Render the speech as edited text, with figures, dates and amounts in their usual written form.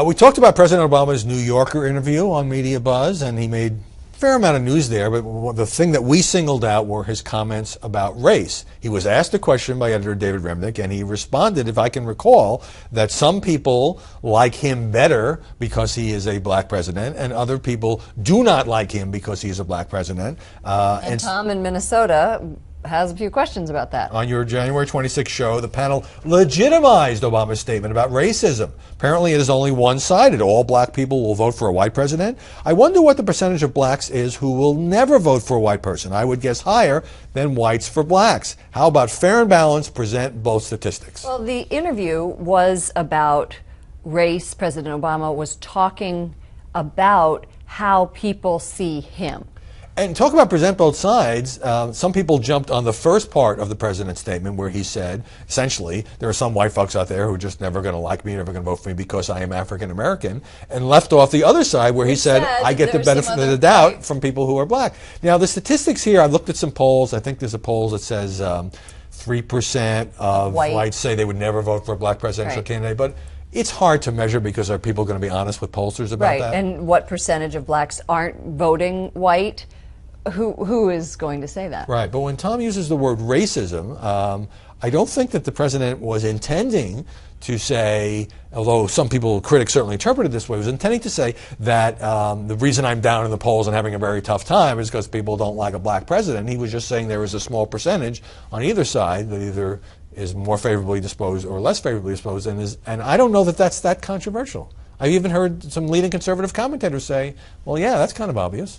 We talked about President Obama's New Yorker interview on Media Buzz, and he made a fair amount of news there, but the thing that we singled out were his comments about race. He was asked a question by editor David Remnick, and he responded, if I can recall, that some people like him better because he is a black president, and other people do not like him because he is a black president. And Tom in Minnesota has a few questions about that. On your January 26th show, the panel legitimized Obama's statement about racism. Apparently it is only one-sided. All black people will vote for a white president. I wonder what the percentage of blacks is who will never vote for a white person. I would guess higher than whites for blacks. How about fair and balanced? Present both statistics. Well, the interview was about race. President Obama was talking about how people see him. And talk about present both sides. Some people jumped on the first part of the president's statement where he said, essentially, there are some white folks out there who are just never going to like me, never going to vote for me because I am African American, and left off the other side where he said, I get the benefit of the doubt from people who are black. Now, the statistics here, I looked at some polls. I think there's a poll that says 3% of whites say they would never vote for a black presidential candidate, but it's hard to measure because are people going to be honest with pollsters about that? And what percentage of blacks aren't voting white? Who is going to say that? Right, but when Tom uses the word racism, I don't think that the president was intending to say, although some people, critics certainly interpreted it this way, was intending to say that the reason I'm down in the polls and having a very tough time is because people don't like a black president. He was just saying there is a small percentage on either side that either is more favorably disposed or less favorably disposed, and I don't know that that's that controversial. I've even heard some leading conservative commentators say, well, yeah, that's kind of obvious.